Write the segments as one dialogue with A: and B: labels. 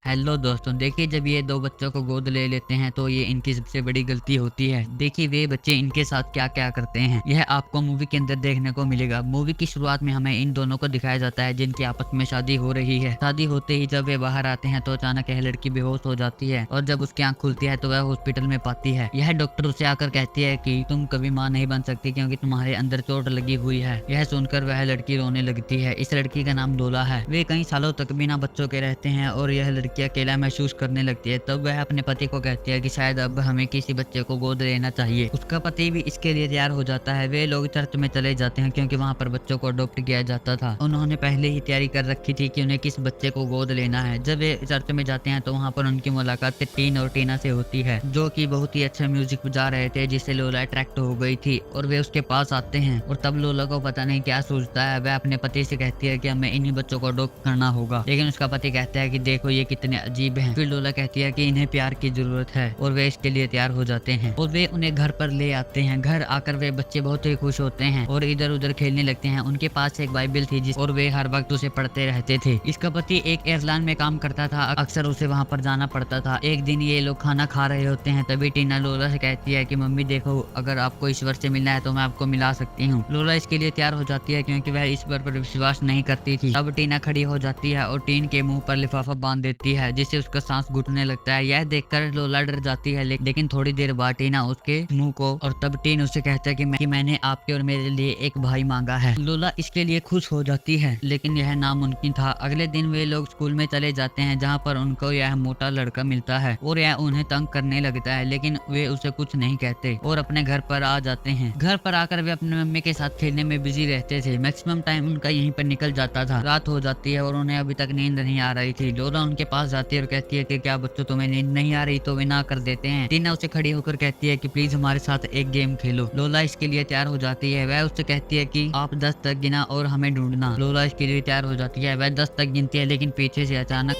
A: Hello दोस्तों, देखिए जब ये दो बच्चों को गोद ले लेते हैं तो ये इनकी सबसे बड़ी गलती होती है। देखिए वे बच्चे इनके साथ क्या क्या करते हैं, यह आपको मूवी के अंदर देखने को मिलेगा। मूवी की शुरुआत में हमें इन दोनों को दिखाया जाता है जिनकी आपस में शादी हो रही है। शादी होते ही जब वे बाहर आते हैं तो अचानक यह लड़की बेहोश हो जाती है और जब उसकी आंख खुलती है तो वह हॉस्पिटल में पाती है। यह डॉक्टर उसे आकर कहती है कि तुम कभी माँ नहीं बन सकती क्योंकि तुम्हारे अंदर चोट लगी हुई है। यह सुनकर वह लड़की रोने लगती है। इस लड़की का नाम लोला है। वे कई सालों तक बिना बच्चों के रहते हैं और यह लड़की अकेला महसूस करने लगती है। तब वह अपने पति को कहती है कि शायद अब हमें किसी बच्चे को गोद लेना चाहिए। उसका पति भी इसके लिए तैयार हो जाता है। वे लोग चर्च में चले जाते हैं क्योंकि वहाँ पर बच्चों को अडॉप्ट किया जाता था। उन्होंने पहले ही तैयारी कर रखी थी कि उन्हें किस बच्चे को गोद लेना है। जब वे चर्च में जाते हैं तो वहाँ पर उनकी मुलाकात टीन और टीना से होती है, जो कि बहुत ही अच्छा म्यूजिक बजा रहे थे, जिससे लोला अट्रैक्ट हो गई थी और वे उसके पास आते हैं। और तब लोला को पता नहीं क्या सोचता है। वह अपने पति से कहती है कि हमें इन्हीं बच्चों को अडॉप्ट करना होगा, लेकिन उसका पति कहता है कि देखो ये कितने अजीब हैं। फिर लोला कहती है कि इन्हें प्यार की जरूरत है और वे इसके लिए तैयार हो जाते हैं और वे उन्हें घर पर ले आते हैं। घर आकर वे बच्चे बहुत ही खुश होते हैं और इधर उधर खेलने लगते हैं। उनके पास एक बाइबल थी और वे हर वक्त उसे पढ़ते रहते थे। इसका पति एक एयरलाइन में काम करता था, अक्सर उसे वहाँ पर जाना पड़ता था। एक दिन ये लोग खाना खा रहे होते हैं, तभी टीना लोला से कहती है कि मम्मी देखो, अगर आपको ईश्वर से मिलना है तो मैं आपको मिला सकती हूँ। लोला इसके लिए तैयार हो जाती है क्योंकि वह ईश्वर पर विश्वास नहीं करती थी। अब टीना खड़ी हो जाती है और टीन के मुंह पर लिफाफा बांध देती है, जिससे उसका सांस घुटने लगता है। यह देखकर लोला डर जाती है, लेकिन थोड़ी देर बाद टीना उसके मुंह को और तब टीन उसे कहता है कि मैंने आपके और मेरे लिए एक भाई मांगा है। लोला इसके लिए खुश हो जाती है, लेकिन यह नामुमकिन था। अगले दिन वे लोग स्कूल में चले जाते हैं, जहाँ पर उनको यह मोटा लड़का मिलता है और यह उन्हें तंग करने लगता है, लेकिन वे उसे कुछ नहीं कहते और अपने घर पर आ जाते हैं। घर पर आकर वे अपने मम्मी के साथ खेलने में बिजी रहते थे। मैक्सिमम टाइम उनका यहीं पर निकल जाता था। रात हो जाती है और उन्हें अभी तक नींद नहीं आ रही थी। लोला उनके पास जाती है और कहती है कि क्या बच्चों तुम्हें नींद नहीं आ रही? तो वे ना कर देते हैं। टीना उसे खड़ी होकर कहती है कि प्लीज हमारे साथ एक गेम खेलो। लोला इसके लिए तैयार हो जाती है। वह उससे कहती है कि आप 10 तक गिना और हमें ढूंढना। लोला इसके लिए तैयार हो जाती है। वह 10 तक गिनती है, लेकिन पीछे से अचानक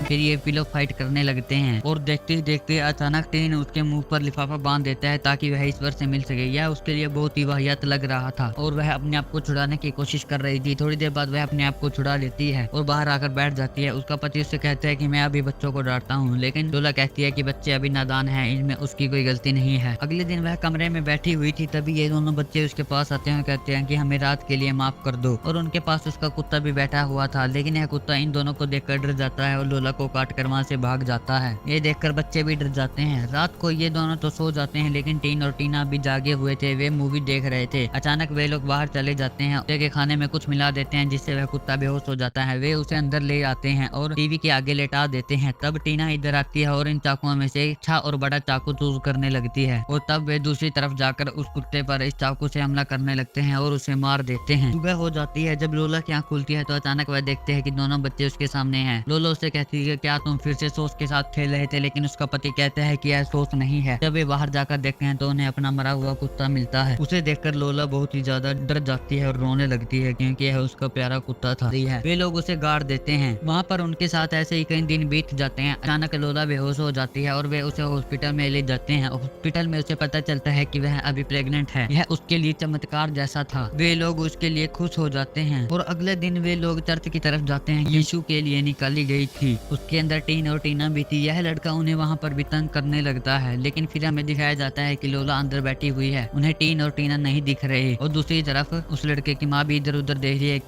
A: फिर ये पिलो फाइट करने लगते हैं और देखते ही देखते अचानक टीन उसके मुंह पर लिफाफा बांध देता है ताकि वह ईश्वर से मिल सके। यह उसके लिए बहुत ही वाहियात लग रहा था और वह अपने आप को छुड़ाने की कोशिश कर रही थी। थोड़ी देर बाद वह अपने आप को छुड़ा लेती है और बाहर आकर बैठ जाती है। उसका पति उससे कहता है कि मैं अभी बच्चों को डांटता हूँ, लेकिन लोला कहती है कि बच्चे अभी नादान हैं, इनमें उसकी कोई गलती नहीं है। अगले दिन वह कमरे में बैठी हुई थी, तभी ये दोनों बच्चे उसके पास आते हैं और कहते हैं कि हमें रात के लिए माफ कर दो। और उनके पास उसका कुत्ता भी बैठा हुआ था, लेकिन यह कुत्ता इन दोनों को देखकर डर जाता है और लोला को काट कर वहाँ से भाग जाता है। ये देखकर बच्चे भी डर जाते हैं। रात को ये दोनों तो सो जाते हैं, लेकिन टीन और टीना भी जागे हुए थे। वे मूवी देख रहे थे। अचानक वे लोग बाहर चले जाते हैं, कुत्ते के खाने में कुछ मिला देते हैं जिससे वह कुत्ता बेहोश हो जाता है। वे उसे अंदर ले आते हैं और टीवी के आगे लेटा देते हैं। तब टीना इधर आती है और इन चाकुओं में से अच्छा और बड़ा चाकू चूज करने लगती है और तब वे दूसरी तरफ जाकर उस कुत्ते पर इस चाकू से हमला करने लगते हैं और उसे मार देते हैं। सुबह हो जाती है। जब लोला की आंख खुलती है तो अचानक वह देखते हैं कि दोनों बच्चे उसके सामने हैं। लोला उससे कहती है क्या तुम फिर से सोच के साथ खेल रहे थे? लेकिन उसका पति कहता है कि यह सोच नहीं है। जब वे बाहर जाकर देखते हैं तो उन्हें अपना मरा हुआ कुत्ता मिलता है। उसे देखकर लोला बहुत ही ज्यादा डर जाती है और रोने लगती है क्योंकि यह उसका प्यारा कुत्ता था। वे लोग उसे गाड़ देते हैं। वहाँ पर उनके साथ ऐसे ही कई दिन बीत जाते हैं। अचानक लोला बेहोश हो जाती है और वे उसे हॉस्पिटल में ले जाते हैं। हॉस्पिटल में उसे पता चलता है कि वह अभी प्रेग्नेंट है। यह उसके लिए चमत्कार जैसा था। वे लोग उसके लिए खुश हो जाते हैं और अगले दिन वे लोग चर्च की तरफ जाते हैं। यीशु के लिए निकाली गई थी। उसके अंदर टीन और टीना भी थी। यह लड़का उन्हें वहाँ पर भी तंग करने लगता है, लेकिन फिर हमें दिखाया जाता है कि लोला अंदर बैठी हुई है। उन्हें टीन और टीना नहीं दिख रहे और दूसरी तरफ उस लड़के की माँ भी इधर उधर देख रही है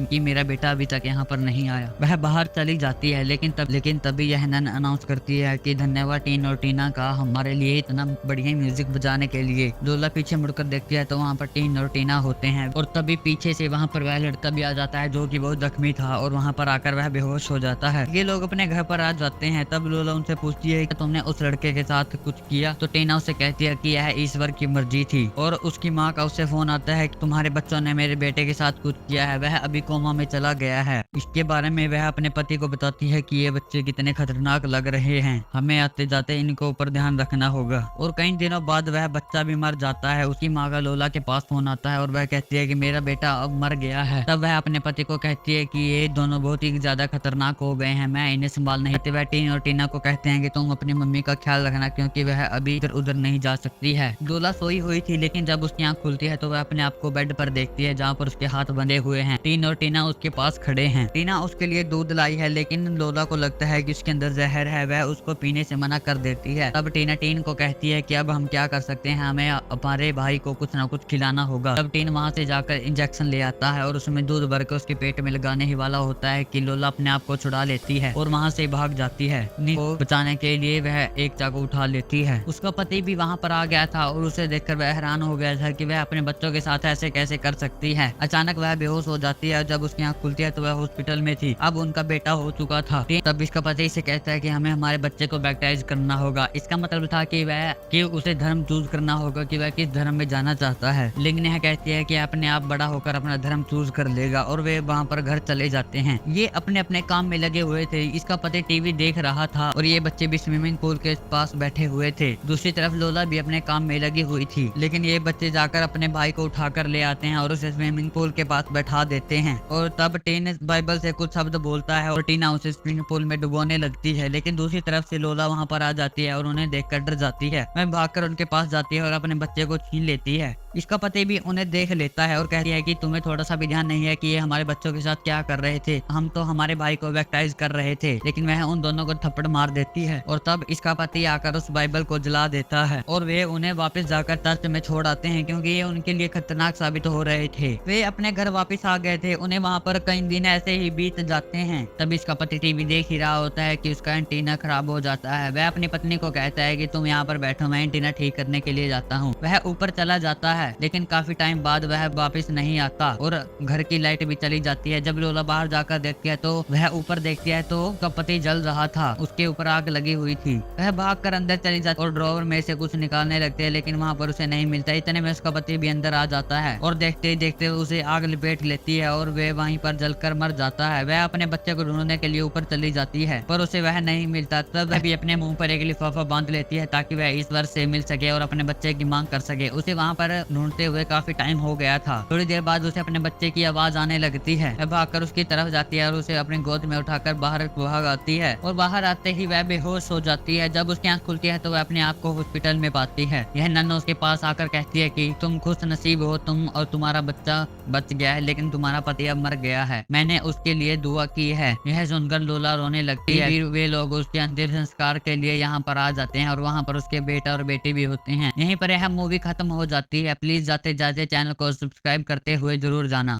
A: कि मेरा बेटा अभी तक यहाँ पर नहीं आया। वह बाहर चली जाती है, लेकिन तभी यह नन अनाउंस करती है कि धन्यवाद टीन और टीना का हमारे लिए इतना बढ़िया म्यूजिक बजाने के लिए। लोला पीछे मुड़कर देखती है तो वहाँ पर टीन और टीना होते हैं और तभी पीछे से वहाँ पर वह लड़का भी आ जाता है जो कि बहुत जख्मी था और वहाँ पर आकर वह बेहोश हो जाता है। ये लोग अपने घर पर आ जाते हैं। तब लोला उनसे पूछती है कि तुमने उस लड़के के साथ कुछ किया? तो टीना उसे कहती है कि यह ईश्वर की मर्जी थी। और उसकी माँ का उससे फोन आता है कि तुम्हारे बच्चों ने मेरे बेटे के साथ कुछ किया है, वह अभी कोमा में चला गया है। इसके बारे में वह अपने पति को बताती है कि ये बच्चे कितने खतरनाक लग रहे हैं, हमें आते जाते इनको ऊपर ध्यान रखना होगा। और कई दिनों बाद वह बच्चा भी मर जाता है। उसकी माँ का लोला के पास फोन आता है और वह कहती है कि मेरा बेटा अब मर गया है। तब वह अपने पति को कहती है कि ये दोनों बहुत ही ज्यादा खतरनाक हो गए हैं, मैं इन्हें में संभाल नहीं पाते। वह टीन और टीना को कहते हैं कि तुम अपनी मम्मी का ख्याल रखना क्योंकि वह अभी इधर उधर नहीं जा सकती है। लोला सोई हुई थी लेकिन जब उसकी आंख खुलती है तो वह अपने आप को बेड पर देखती है जहाँ पर उसके हाथ बंधे हुए हैं। टीन और टीना उसके पास खड़े हैं। टीना उसके लिए दूध लाई है लेकिन लोला को लगता है कि उसके अंदर जहर है। वह उसको पीने से मना कर देती है। तब टीना टीन को कहती है कि अब हम क्या कर सकते हैं, हमें हमारे भाई को कुछ ना कुछ खिलाना होगा। तब टीन वहाँ से जाकर इंजेक्शन ले आता है और उसमें दूध भर के उसके पेट में लगाने ही वाला होता है कि लोला अपने आप को छुड़ा लेती है और वहाँ से भाग जाती है। नील को बचाने के लिए वह एक चाकू उठा लेती है। उसका पति भी वहाँ पर आ गया था और उसे देखकर वह हैरान हो गया था कि वह अपने बच्चों के साथ ऐसे कैसे कर सकती है। अचानक वह बेहोश हो जाती है और जब उसकी आंख खुलती है तो वह हॉस्पिटल में थी। अब उनका बेटा हो चुका था। तब इसका पति इसे कहता है कि हमें हमारे बच्चे को बैप्टाइज करना होगा। इसका मतलब था कि उसे धर्म चूज करना होगा कि वह किस धर्म में जाना चाहता है। लेकिन यह कहती है कि अपने आप बड़ा होकर अपना धर्म चूज कर लेगा और वे वहाँ पर घर चले जाते हैं। ये अपने अपने काम में लगे हुए थे। इसका पति टीवी देख रहा था और ये बच्चे भी स्विमिंग पूल के पास बैठे हुए थे। दूसरी तरफ लोला भी अपने काम में लगी हुई थी लेकिन ये बच्चे जाकर अपने भाई को उठाकर ले आते हैं और उसे स्विमिंग पूल के पास बैठा देते हैं। और तब टीन बाइबल से कुछ शब्द बोलता है और टीना उसे स्विमिंग पूल में डुबोने लगती है। लेकिन दूसरी तरफ से लोला वहाँ पर आ जाती है और उन्हें देखकर डर जाती है। वह भागकर उनके पास जाती है और अपने बच्चे को छीन लेती है। इसका पति भी उन्हें देख लेता है और कहती है कि तुम्हें थोड़ा सा भी ध्यान नहीं है कि ये हमारे बच्चों के साथ क्या कर रहे थे, हम तो हमारे भाई को बैप्टाइज कर रहे थे। लेकिन वह उन दोनों को थप्पड़ मार देती है और तब इसका पति आकर उस बाइबल को जला देता है और वे उन्हें वापस जाकर चर्च में छोड़ आते हैं क्योंकि ये उनके लिए खतरनाक साबित हो रहे थे। वे अपने घर वापस आ गए थे। उन्हें वहाँ पर कई दिन ऐसे ही बीत जाते हैं। तब इसका पति टीवी देख ही रहा होता है कि उसका एंटीना खराब हो जाता है। वह अपनी पत्नी को कहता है कि तुम यहाँ पर बैठो, मैं एंटीना ठीक करने के लिए जाता हूँ। वह ऊपर चला जाता है लेकिन काफी टाइम बाद वह वापस नहीं आता और घर की लाइट भी चली जाती है। जब लोला बाहर जाकर देखती है तो वह ऊपर देखती है तो उसका पति जल रहा था, उसके ऊपर आग लगी हुई थी। वह भागकर अंदर चली जाती और ड्रॉवर में से कुछ निकालने लगती है लेकिन वहाँ पर उसे नहीं मिलता। इतने में उसका पति भी अंदर आ जाता है और देखते ही देखते उसे आग लपेट लेती है और वह वहीं पर जलकर मर जाता है। वह अपने बच्चे को ढूंढने के लिए ऊपर चली जाती है पर उसे वह नहीं मिलता। तब वह भी अपने मुंह पर एक लिफाफा बांध लेती है ताकि वह ईश्वर से मिल सके और अपने बच्चे की मांग कर सके। उसे वहाँ पर ढूंढते हुए काफी टाइम हो गया था। थोड़ी देर बाद उसे अपने बच्चे की आवाज आने लगती है। वह भागकर उसकी तरफ जाती है और उसे अपनी गोद में उठाकर बाहर भाग आती है और बाहर आते ही वह बेहोश हो जाती है। जब उसकी आंख खुलती है तो वह अपने आप को हॉस्पिटल में पाती है। यह नन्ना उसके पास आकर कहती है कि तुम खुश नसीब हो, तुम और तुम्हारा बच्चा बच गया है लेकिन तुम्हारा पति अब मर गया है, मैंने उसके लिए दुआ की है। यह सुनकर लोला रोने लगती है। फिर वे लोग उसके अंतिम संस्कार के लिए यहाँ पर आ जाते हैं और वहाँ पर उसके बेटा और बेटी भी होते हैं। यहीं पर यह मूवी खत्म हो जाती है। प्लीज जाते जाते चैनल को सब्सक्राइब करते हुए जरूर जाना।